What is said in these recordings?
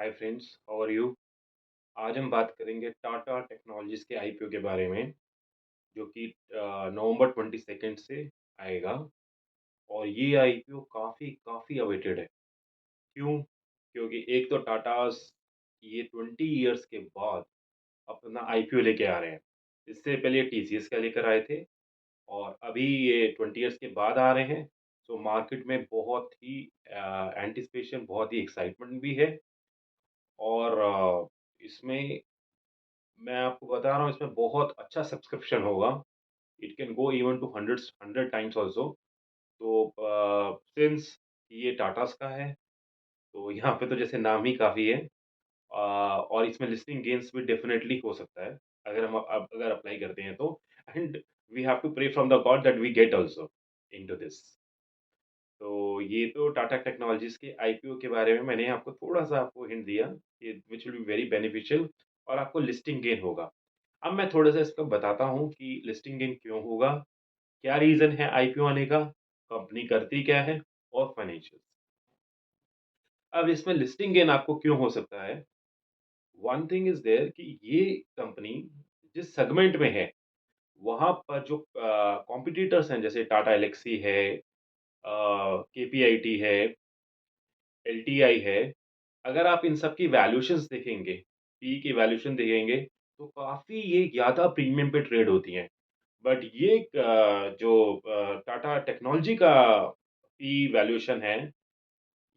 Hi friends, how are you? आज हम बात करेंगे टाटा टेक्नोलॉजीज के आईपीओ के बारे में, जो कि नवंबर 22 से आएगा। और ये आईपीओ काफ़ी काफ़ी अवेटेड है। क्यों? क्योंकि एक तो टाटास ये 20 इयर्स के बाद अपना आईपीओ लेके आ रहे हैं। इससे पहले टीसीएस का लेकर आए थे और अभी ये 20 इयर्स के बाद आ रहे हैं। सो मार्केट में बहुत ही एंटिसिपेशन, बहुत ही एक्साइटमेंट भी है। और इसमें मैं आपको बता रहा हूँ, इसमें बहुत अच्छा सब्सक्रिप्शन होगा। It can go even to hundreds 100 times also. तो सिंस ये टाटास का है, तो यहाँ पे तो जैसे नाम ही काफ़ी है। और इसमें लिस्टिंग गेन्स भी डेफिनिटली हो सकता है, अगर हम अब अगर अप्लाई करते हैं तो। And we have to pray from the God that we get also into this. तो ये तो टाटा टेक्नोलॉजीज़ के आईपीओ के बारे में मैंने आपको थोड़ा-सा आपको हिंट दिया, कि which will be very beneficial और आपको लिस्टिंग गेन होगा। अब मैं थोड़ा-सा इसका बताता हूँ कि लिस्टिंग गेन क्यों होगा, क्या रीज़न है आईपीओ आने का, कंपनी करती क्या है और फाइनेंशियल्स। अब इसमें लिस्टिंग गेन आपको क्यों हो सकता है? वन थिंग इज़ देयर कि ये कंपनी जिस सेगमेंट में है, वहाँ पर जो कॉम्पिटिटर्स हैं, जैसे टाटा एल्क्सी है, केपीआईटी है, एलटीआई है। अगर आप इन सब की वैल्यूएशंस देखेंगे, पी की वैल्यूएशन देखेंगे, तो काफ़ी ये ज़्यादा प्रीमियम पे ट्रेड होती हैं। बट ये जो टाटा टेक्नोलॉजी का पी वैल्यूएशन है,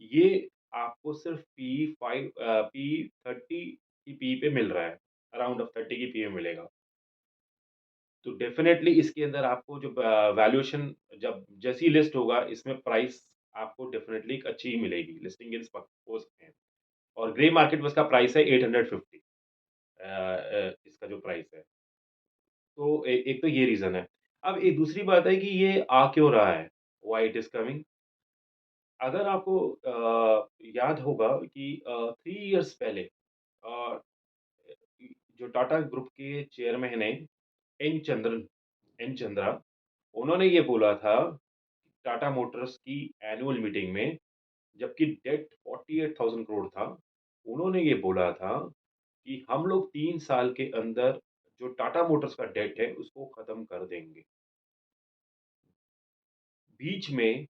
ये आपको सिर्फ़ पी 30 की पी पे मिल रहा है। अराउंड ऑफ 30 की पी में मिलेगा। तो डेफ़िनेटली इसके अंदर आपको जो वैल्यूएशन जब जैसे ही लिस्ट होगा, इसमें प्राइस आपको डेफ़िनेटली एक अच्छी ही मिलेगी। लिस्टिंग गेन्स हो सकते हैं। और ग्रे मार्केट में इसका प्राइस है 850। इसका जो प्राइस है। तो एक तो ये रीज़न है। अब एक दूसरी बात है कि ये आ क्यों रहा है? Why it is coming? अगर आपको याद होगा कि 3 इयर्स पहले अ, जो टाटा ग्रुप के चेयरमैन हैं एन चंद्रन एन चंद्रा, उन्होंने ये बोला था टाटा मोटर्स की एनुअल मीटिंग में, जबकि डेट 48,000 करोड़ था, उन्होंने ये बोला था कि हम लोग 3 साल के अंदर जो टाटा मोटर्स का डेट है, उसको खत्म कर देंगे। बीच में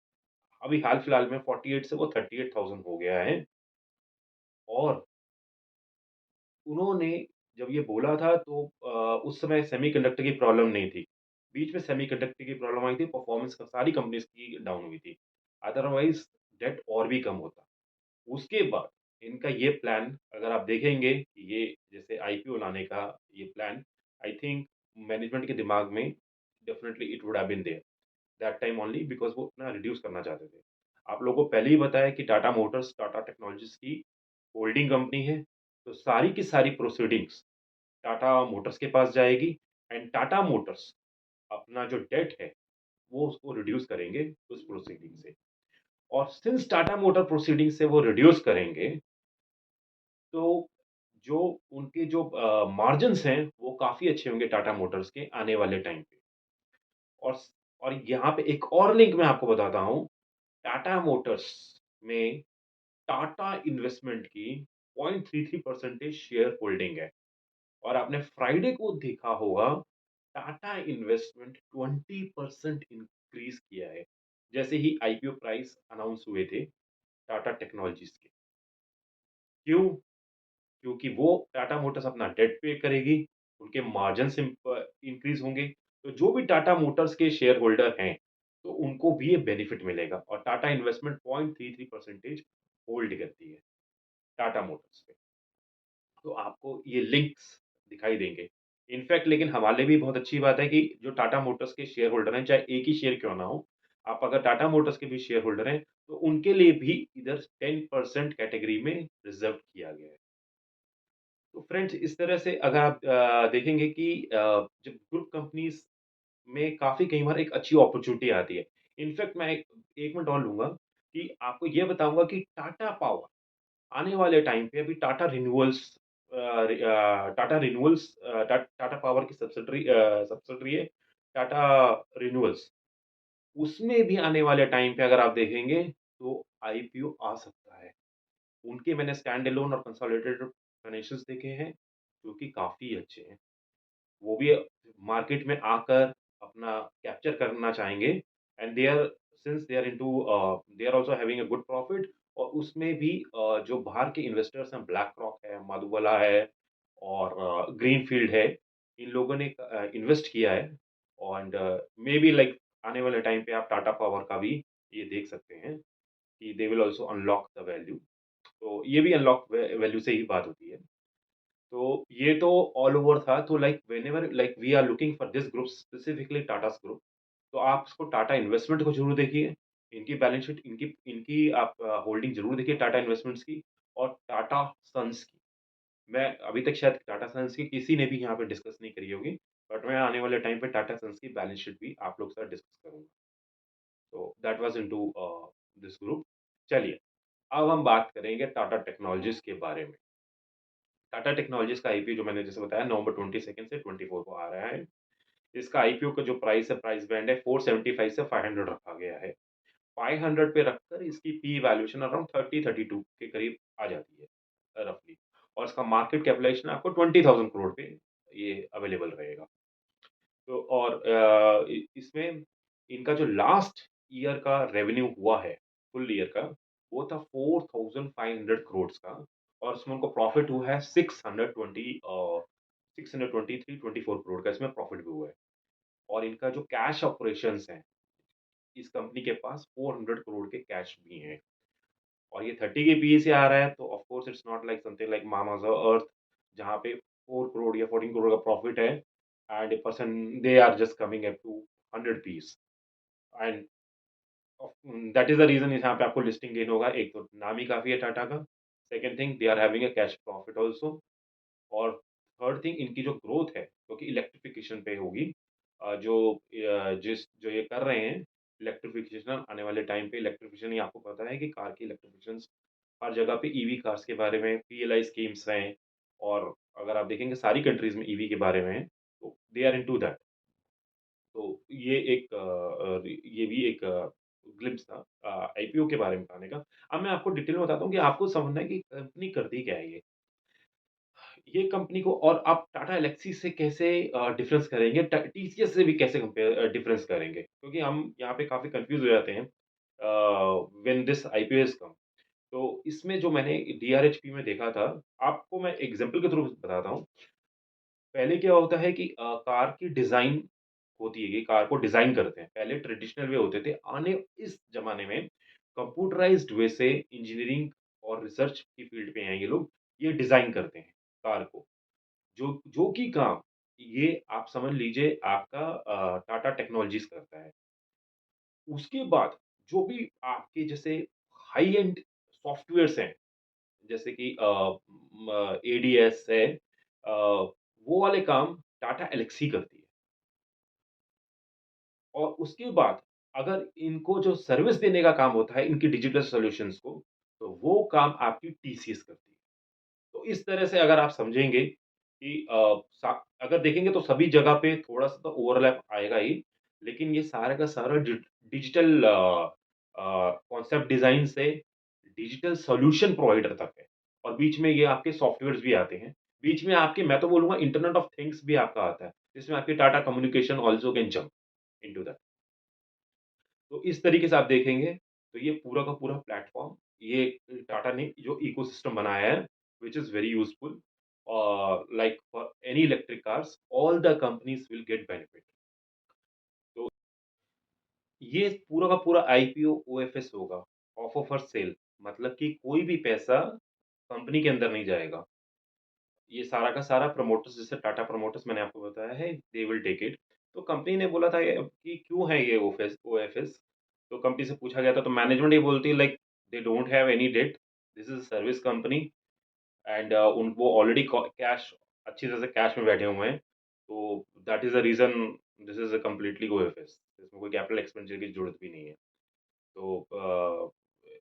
अभी हाल-फिलहाल में 48 से वो 38,000 हो गया है। और उन्होंने जब ये बोला था, तो उस समय सेमीकंडक्टर की प्रॉब्लम नहीं थी। बीच में सेमीकंडक्टर की प्रॉब्लम आई थी, परफॉर्मेंस का सारी कंपनीज़ की डाउन हुई थी। अदरवाइज़ डेट और भी कम होता। उसके बाद इनका ये प्लान अगर आप देखेंगे कि ये जैसे आईपीओ लाने का ये प्लान, आई थिंक मैनेजमेंट के दिमाग में definitely it would have been there that time only, because वो इतना रिड्यूस करना चाहते थे। आप लोगों को पहले ही बताया कि टाटा मोटर्स टाटा टेक्नोलॉजीज़ की होल्डिंग कंपनी है, तो सारी की सारी प्रोसीडिंग्स टाटा मोटर्स के पास जाएगी। एंड टाटा मोटर्स अपना जो डेट है, वो उसको रिड्यूस करेंगे उस प्रोसीडिंग से। और सिंस टाटा मोटर प्रोसीडिंग से वो रिड्यूस करेंगे, तो जो उनके जो मार्जिन्स हैं, वो काफ़ी अच्छे होंगे टाटा मोटर्स के आने वाले टाइम पे। और स और यहाँ पे एक और लिंक मैं आपको बताता हूँ, टाटा मोटर्स में टाटा इन्वेस्टमेंट की 0.33% शेयर होल्डिंग है। और आपने फ्राइडे को देखा होगा, टाटा इन्वेस्टमेंट 20% इंक्रीज़ किया है, जैसे ही आईपीओ प्राइस अनाउंस हुए थे टाटा टेक्नोलॉजीज़ के। क्यों? क्योंकि वो टाटा मोटर्स अपना डेट पे करेगी, उनके मार्जिन्स इंक्रीज़ होंगे, तो जो भी टाटा मोटर्स के शेयर होल्डर हैं, तो उनको भी ये बेनिफिट मिलेगा। और टाटा इन्वेस्टमेंट 0.33% होल्ड करती है, टाटा मोटर्स पे। तो आपको ये लिंक्स दिखाई देंगे। इनफैक्ट लेकिन हमारे लिए भी बहुत अच्छी बात है कि जो टाटा मोटर्स के शेयर होल्डर हैं, चाहे एक ही शेयर क्यों ना हो, आप अगर टाटा मोटर्स के भी शेयर होल्डर हैं, तो उनके लिए भी इधर 10% कैटेगरी में रिज़र्व किया गया है। तो फ्रेंड्स, इस तरह से अगर आप देखेंगे कि जब ग्रुप कंपनीज़ में काफ़ी कई बार एक अच्छी अपॉर्च्युनिटी आती है। इनफैक्ट मैं 1 मिनट और लूँगा कि आपको ये बताऊँगा कि टाटा पावर आने वाले टाइम पे अभी टाटा रिन्यूअल्स टाटा पावर की सब्सिडरी है टाटा रिन्यूअल्स। उसमें भी आने वाले टाइम पे अगर आप देखेंगे, तो आईपीओ आ सकता है। उनके मैंने स्टैंड अलोन और कंसोलिडेटेड फाइनेंशियल्स देखे हैं, जो कि काफ़ी अच्छे हैं। वो भी मार्केट में आकर अपना कैप्चर करना चाहेंगे and they are since they are into they are also having a good profit और उसमें भी जो बाहर के इन्वेस्टर्स हैं, ब्लैक रॉक है, मधुबाला है और ग्रीनफील्ड है, इन लोगों ने इन्वेस्ट किया है एंड मे बी लाइक आने वाले टाइम पे आप टाटा पावर का भी ये देख सकते हैं कि दे will also unlock the value. तो ये भी अनलॉक वैल्यू से ही बात होती है। तो ये तो ऑल ओवर था, तो like whenever like we are looking for this group specifically Tata's group, तो आप इसको टाटा इन्वेस्टमेंट को ज़रूर देखिए। इनकी बैलेंस शीट इनकी इनकी आप होल्डिंग ज़रूर देखिए टाटा इन्वेस्टमेंट्स की और टाटा सन्स की। मैं अभी तक शायद टाटा सन्स की किसी ने भी यहाँ पे डिस्कस नहीं करी होगी, बट मैं आने वाले टाइम पे टाटा सन्स की बैलेंस शीट भी आप लोग के साथ डिस्कस करूँगा। तो that was into this group. चलिए, अब हम बात करेंगे टाटा टेक्नोलॉजीज़ के बारे में। टाटा टेक्नोलॉजीज़ का आईपीओ जो मैंने जैसे बताया नवंबर 22 से 24 को आ रहा है। इसका आईपीओ का जो प्राइस है, प्राइस बैंड है 475 से 500 रखा गया है। 500 पे रखकर इसकी पी वैल्यूएशन अराउंड 30-32 के करीब आ जाती है रफली और इसका मार्केट कैपिटलाइजेशन आपको 20,000 करोड़ पे ये अवेलेबल रहेगा। तो और इसमें इनका जो लास्ट ईयर का रेवेन्यू हुआ है, फुल ईयर का, वो था 4,500 करोड़ का और उसमें उनको प्रॉफिट हुआ है 623-24 करोड़ का इसमें प्रॉफिट भी हुआ है। और इनका जो कैश ऑपरेशंस हैं, इस कंपनी के पास 400 करोड़ के कैश भी हैं। और ये 30 के पीई से आ रहा है तो of course it's not like something like Mamaearth जहाँ पे 4 करोड़ या 14 करोड़ का प्रॉफिट है and a person they are just coming up to 100 piece and that is the reason यहाँ पे आपको लिस्टिंग गेन होगा। एक तो नाम ही काफ़ी है टाटा का। Second thing they are having a cash profit also और थर्ड थिंग इनकी जो ग्रोथ है क्योंकि इलेक्ट्रिफिकेशन पे होगी जो ये कर रहे हैं इलेक्ट्रिफिकेशन आने वाले टाइम पे इलेक्ट्रिफिकेशन ही आपको पता है कि कार की इलेक्ट्रिफिकेशन हर जगह पे ईवी कार्स के बारे में पीएलआई स्कीम्स हैं और अगर आप देखेंगे सारी कंट्रीज में ईवी के बारे में है तो दे आर इनटू दैट। तो ये भी एक ग्लिम्स था आईपीओ के बारे में बताने का। अब मैं आपको डिटेल में बताता हूँ कि आपको समझना है कि कंपनी करती क्या है ये कंपनी को और आप टाटा एल्क्सी से कैसे डिफरेंस करेंगे, टीसीएस से भी कैसे डिफरेंस करेंगे? क्योंकि हम यहाँ पे काफ़ी कन्फ्यूज़ हो जाते हैं when this IPO has come. तो इसमें जो मैंने डीआरएचपी में देखा था, आपको मैं एग्ज़ाम्पल के थ्रू बताता हूँ। पहले क्या होता है कि कार की डिज़ाइन होती है कि कार को डिज़ाइन करते हैं। पहले ट्रेडिशनल वे होते थे, आने इस ज़माने में कंप्यूटराइज़्ड वे से इंजीनियरिंग और रिसर्च की फील्ड पे हैं ये लोग, ये डिज़ाइन करते हैं कार को। जो जो कि काम ये आप समझ लीजिए आपका टाटा टेक्नोलॉजीज़ करता है। उसके बाद जो भी आपके जैसे हाई एंड सॉफ्टवेयर्स हैं, जैसे कि एडीएस है वो वाले काम टाटा एल्क्सी करती है। और उसके बाद अगर इनको जो सर्विस देने का काम होता है इनकी डिजिटल सॉल्यूशंस को, तो वो काम आपकी टीसीएस करती है। तो इस तरह से अगर आप समझेंगे कि अगर देखेंगे तो सभी जगह पे थोड़ा-सा तो ओवरलैप आएगा ही, लेकिन ये सारा का सारा डिजिटल कॉन्सेप्ट डिज़ाइन से डिजिटल सॉल्यूशन प्रोवाइडर तक है और बीच में ये आपके सॉफ्टवेयर्स भी आते हैं। बीच में आपके मैं तो बोलूँगा इंटरनेट ऑफ थिंग्स भी आपका आता है, जिसमें आपकी Tata communication also can jump into that. तो इस तरीके से आप देखेंगे, तो ये पूरा का पूरा प्लेटफ़ॉर्म ये टाटा ने जो इकोसिस्टम बनाया है, which is very useful like for any electric cars, all the companies will get benefit. तो ये पूरा का पूरा आईपीओ ओएफएस होगा, ऑफर फॉर सेल मतलब कि कोई भी पैसा कंपनी के अंदर नहीं जाएगा। ये सारा का सारा प्रमोटर्स जैसे टाटा प्रमोटर्स मैंने आपको बताया है, दे विल टेक इट। तो कंपनी ने बोला था ये कि क्यों है ये ओएफएस? तो कंपनी से पूछा गया था तो मैनेजमेंट ये बोलती है like they don't have any debt, this is a service company and उन वो ऑलरेडी कैश अच्छी तरह से कैश में बैठे हुए हैं। तो that is the reason this is a completely OFS. इसमें कोई कैपिटल एक्सपेंडिचर की ज़रूरत भी नहीं है। तो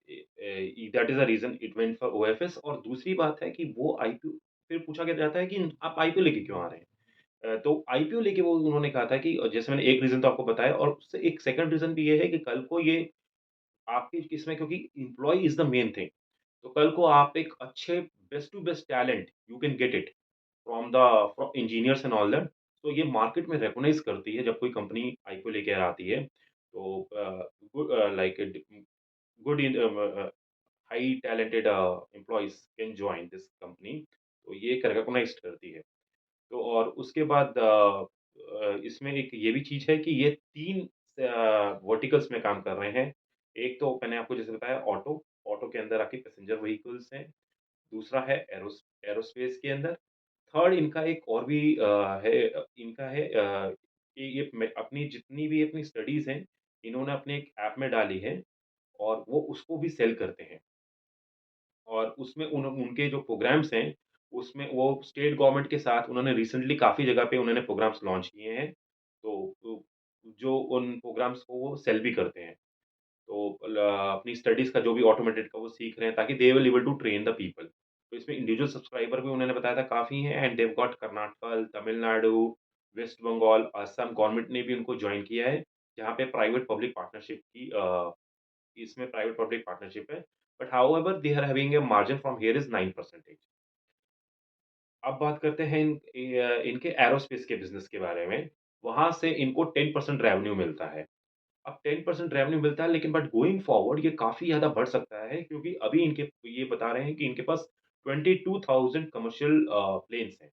that is the reason it went for OFS और दूसरी बात है कि वो आईपीओ फिर पूछा गया जाता है कि आप आईपीओ लेके क्यों आ रहे हैं? तो आईपीओ लेके वो उन्होंने कहा था कि जैसे मैंने एक रीज़न तो आपको बताया और उससे एक सेकंड रीज़न भी ये है कि कल को ये आपकी इसमें क्योंकि employee is the main thing. तो कल को आप एक अच्छे best to best talent you can get it from the from engineers and all that. तो ये मार्केट में रिकॉग्नाइज़ करती है जब कोई कंपनी आईपीओ लेकर आती है। तो like good in high talented employees can join this company. तो ये एक रिकॉग्नाइज़्ड करती है। तो और उसके बाद इसमें एक ये भी चीज़ है कि ये 3 वर्टिकल्स में काम कर रहे हैं। एक तो मैंने आपको जैसे बताया ऑटो, ऑटो के अंदर आपके पैसेंजर व्हीकल्स हैं। दूसरा है एरोस्पेस के अंदर। थर्ड इनका एक और भी इनका है ये मैं अपनी जितनी भी अपनी स्टडीज़ हैं, इन्होंने अपने एक ऐप में डाली है और वो उसको भी सेल करते हैं। और उसमें उनके जो प्रोग्राम्स हैं, उसमें वो स्टेट गवर्नमेंट के साथ उन्होंने रिसेंटली काफ़ी जगह पे उन्होंने प्रोग्राम्स लॉन्च किए हैं। तो जो उन प्रोग्राम्स को वो सेल भी करते हैं। तो अपनी स्टडीज़ का जो भी ऑटोमेटेड का वो सीख रहे हैं ताकि they will able to train the people. तो इसमें इंडिविजुअल सब्सक्राइबर भी उन्होंने बताया था काफ़ी हैं and they have got Karnataka, Tamil Nadu, West Bengal, Assam government ने भी उनको जॉइन किया है, जहाँ पे प्राइवेट पब्लिक पार्टनरशिप की इसमें प्राइवेट पब्लिक पार्टनरशिप है। But however they are having a margin from here is 9%। अब बात करते हैं इनके एरोस्पेस के बिज़नेस के बारे में। वहाँ से इनको 10% रेवेन्यू मिलता है। अब 10% रेवेन्यू मिलता है लेकिन बट गोइंग फॉरवर्ड ये काफ़ी ज़्यादा बढ़ सकता है क्योंकि अभी इनके ये बता रहे हैं कि इनके पास 22,000 कमर्शियल प्लेन्स हैं।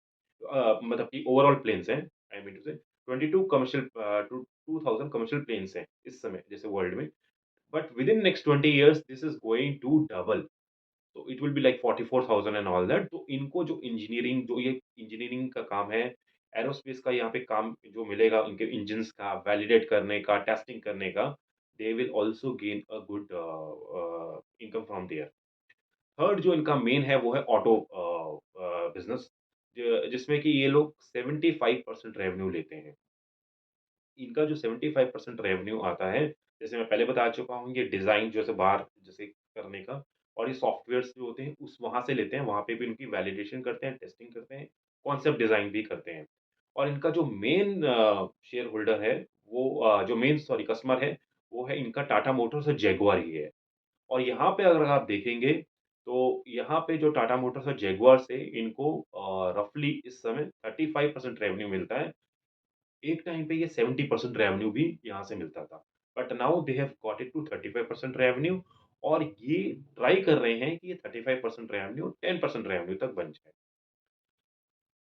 मतलब कि ओवरऑल प्लेन्स हैं, आई मीन टू से 22 कमर्शियल 2000 कमर्शियल प्लेन्स हैं इस समय जैसे वर्ल्ड में। But within next 20 years this is going to double. तो it will be like 44,000 and all that. तो इनको जो ये इंजीनियरिंग का काम है, एरोस्पेस का यहाँ पे काम जो मिलेगा उनके इंजिन्स का वैलिडेट करने का, टेस्टिंग करने का, they will also gain a good income from there. Third जो इनका मेन है वो है ऑटो बिज़नेस जिसमें कि ये लोग 75% रेवेन्यू लेते हैं। इनका जो 75% रेवेन्यू आता है, जैसे मैं पहले बता चुका हूँ, ये डिज़ाइन जैसे बाहर जैसे करने का और ये सॉफ्टवेयर्स जो होते हैं, उस वहाँ से लेते हैं, वहाँ पे भी उनकी वैलिडेशन करते हैं, टेस्टिंग करते हैं, कॉन्सेप्ट डिज़ाइन भी करते हैं। और इनका जो मेन शेयर होल्डर है, वो जो मेन सॉरी कस्टमर है, वो है इनका टाटा मोटर्स और जैगुआर ही है। और यहाँ पे अगर आप देखेंगे, तो यहाँ पे जो टाटा मोटर्स और जैगुआर से इनको रफली इस समय 35% रेवेन्यू मिलता है। एक टाइम पे ये 70% रेवेन्यू भी यहाँ से मिलता था। But now they have got it to 35% revenue और ये ट्राई कर रहे हैं कि ये 35% रेवेन्यू 10% रेवेन्यू तक बन जाए।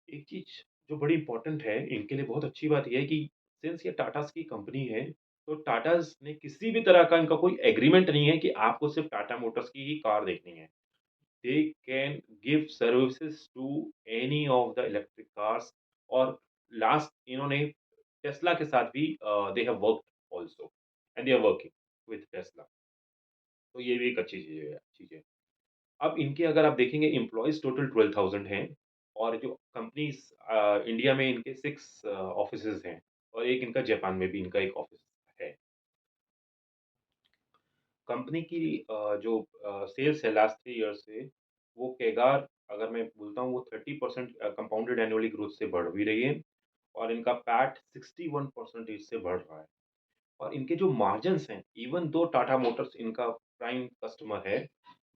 एक चीज़ जो बड़ी इम्पोर्टेंट है, इनके लिए बहुत अच्छी बात ये है कि सिंस ये टाटाज़ की कंपनी है, तो टाटाज़ ने किसी भी तरह का इनका कोई एग्रीमेंट नहीं है कि आपको सिर्फ़ टाटा मोटर्स की ही कार देखनी है। They can give services to any of the electric cars और लास्ट इन्होंने टेस्ला के साथ भी they have worked also and they are working with Tesla. तो ये भी एक अच्छी चीज़ है। अब इनके अगर आप देखेंगे एम्प्लॉइज़ टोटल 12,000 हैं और जो कंपनीज़ इंडिया में इनके 6 ऑफिसेज़ हैं और एक इनका जापान में भी इनका एक ऑफिस है। कंपनी की जो सेल्स है लास्ट 3 ईयर्स से, वो कैगार अगर मैं बोलता हूँ वो 30% कंपाउंडेड एनुअली ग्रोथ से बढ़ भी रही है और इनका पैट 61% से बढ़ रहा है। और इनके जो मार्जिन्स हैं, इवन दो टाटा मोटर्स इनका प्राइम कस्टमर है,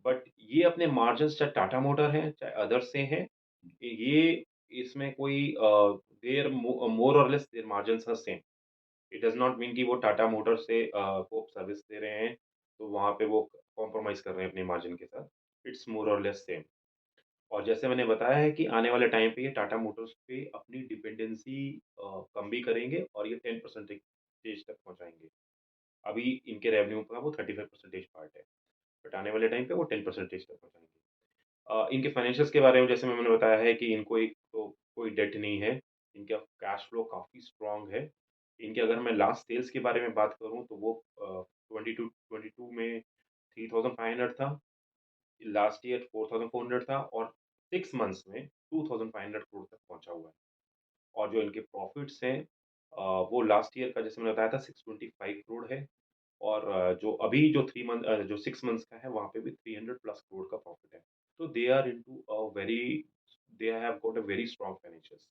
बट ये अपने मार्जिन्स चाहे टाटा मोटर है, चाहे अदर्स से हैं, ये इसमें कोई देयर मोर और less their margins are same. It does not mean कि वो टाटा मोटर्स से को सर्विस दे रहे हैं, तो वहाँ पे वो कॉम्प्रोमाइज़ कर रहे हैं अपने मार्जिन के साथ। इट्स मोर और लेस सेम। और जैसे मैंने बताया है कि आने वाले टाइम पे ये टाटा मोटर्स पे अपनी डिपेंडेंसी कम भी करेंगे और ये 10% स्टेज तक पहुँचाएँगे। अभी इनके रेवेन्यू का वो 35% पार्ट है, बट आने वाले टाइम पे वो 10% तक पहुँचाएँगे। इनके फाइनेंशियल्स के बारे में जैसे मैंने बताया है कि इनको एक तो कोई डेट नहीं है, इनका कैश फ्लो काफ़ी स्ट्रॉन्ग है। इनके अगर मैं लास्ट सेल्स के बारे में बात करूँ तो वो 22 में 3,500 था, लास्ट ईयर 4,400 था और 6 मंथ्स में 2,500 करोड़ तक पहुँचा हुआ है। और जो इनके प्रॉफिट्स हैं वो लास्ट ईयर का जैसे मैंने बताया था 625 करोड़ है और जो अभी जो 6 मंथ्स का है वहाँ पे भी 300 प्लस करोड़ का प्रॉफिट है। तो they are into they have got a very strong financials.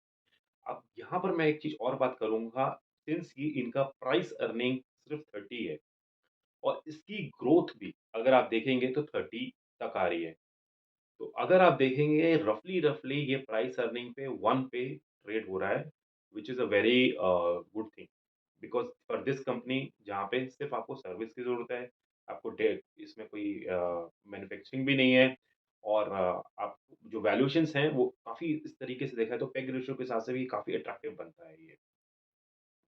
अब यहाँ पर मैं एक चीज़ और बात करूँगा, सिंस ये इनका प्राइस अर्निंग सिर्फ़ 30 है और इसकी ग्रोथ भी अगर आप देखेंगे तो 30 तक आ रही है। तो अगर आप देखेंगे रफ़ली रफ़ली ये प्राइस अर्निंग पे 1 पे ट्रेड हो रहा है, which is a very good thing because for this company जहाँ पे सिर्फ़ आपको सर्विस की ज़रूरत है, आपको डे इसमें कोई मैन्युफैक्चरिंग भी नहीं है और आप जो वैल्यूएशंस हैं वो काफ़ी इस तरीके से देखा जाए तो पेग रेशियो के हिसाब से भी काफ़ी अट्रैक्टिव बनता है ये।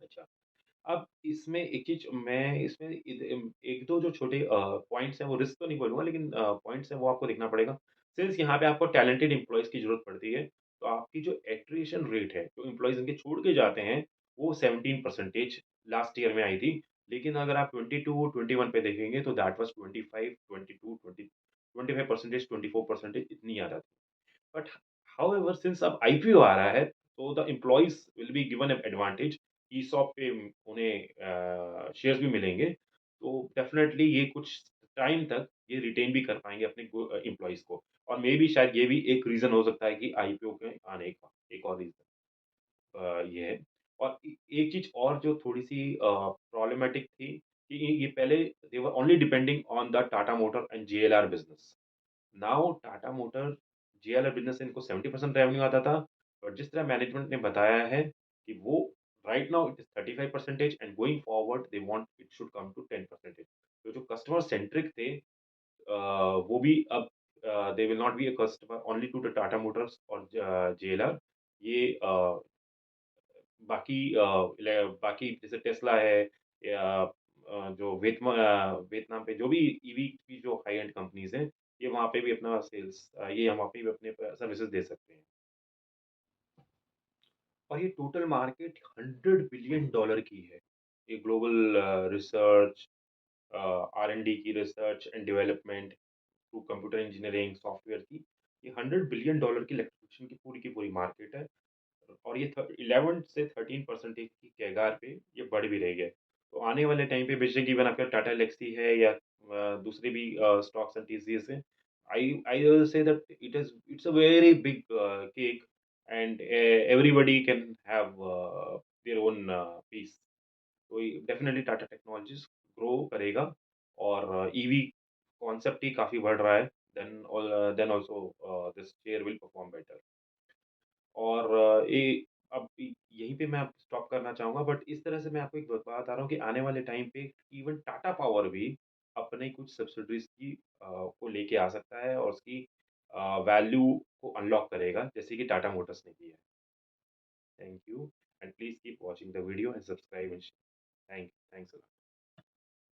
अच्छा। अब इसमें एक चीज़ मैं इसमें 1-2 जो छोटे पॉइंट्स हैं वो रिस्क तो नहीं बोलूँगा लेकिन पॉइंट्स हैं वो आपको देखना पड़ेगा। सिंस यहाँ पे आपको टैलेंटेड एम्प्लॉइज़ की ज़रूरत पड़ती है, तो आपकी जो एट्रिशन रेट है, जो एम्प्लॉइज़ इनके छोड़ के जाते हैं, वो 17% लास्ट ईयर में आई थी। लेकिन अगर आप 22-21 पे देखेंगे तो दैट वाज़ 25, 22, 20 25%, 24% इतनी ज़्यादा थी। बट हाउएवर सिंस अब आईपीओ आ रहा है, तो the employees will be given an advantage ESOP पे उन्हें शेयर्स भी मिलेंगे। तो डेफ़िनेटली ये कुछ टाइम तक ये रिटेन भी कर पाएँगे अपने एम्प्लॉइज़ को और मेबी शायद ये भी एक रीज़न हो सकता है कि आईपीओ के आने का, एक और रीज़न ये है। और एक चीज़ और जो थोड़ी-सी प्रॉब्लमैटिक थी कि ये पहले they were only depending on the Tata motor and JLR business. Now Tata motor JLR business से इनको 70% रेवेन्यू आता था, और जिस तरह मैनेजमेंट ने बताया है कि वो right now it is 35% and going forward they want it should come to 10%। तो जो कस्टमर सेंट्रिक थे वो भी अब they will not be a customer only to the Tata Motors और जेएलआर। ये बाकी बाकी जैसे टेस्ला है या जो वियतनाम पे जो भी ईवी की जो हाई एंड कंपनीज़ हैं, ये वहाँ पे भी अपना सेल्स ये वहाँ पे भी अपने सर्विसेज़ दे सकते हैं। और ये टोटल मार्केट $100 बिलियन की है। ये ग्लोबल रिसर्च आर&डी की research and development through computer engineering, software की, ये $100 बिलियन की इलेक्ट्रिफिकेशन की पूरी मार्केट है। और ये 11 से 13% की कैगार पे ये बढ़ भी रही है। तो आने वाले टाइम पे बेशक इवन आपका टाटा एल्क्सी है या दूसरे भी स्टॉक्स एंड टीसीएस हैं, I will say that it's a very big cake and everybody can have their own piece. तो ये डेफिनिटली टाटा टेक्नोलॉजीज़ ग्रो करेगा और ईवी कॉन्सेप्ट ही काफ़ी बढ़ रहा है। Then also this share will perform better. और ये अब यहीं पे मैं आपको स्टॉप करना चाहूँगा बट इस तरह से मैं आपको एक बता रहा हूँ कि आने वाले टाइम पे इवन टाटा पावर भी अपने कुछ सब्सिडीज़ की को लेके आ सकता है और उसकी वैल्यू को अनलॉक करेगा जैसे कि टाटा मोटर्स ने किया है। Thank you and please keep watching the video and subscribe and thanks a lot.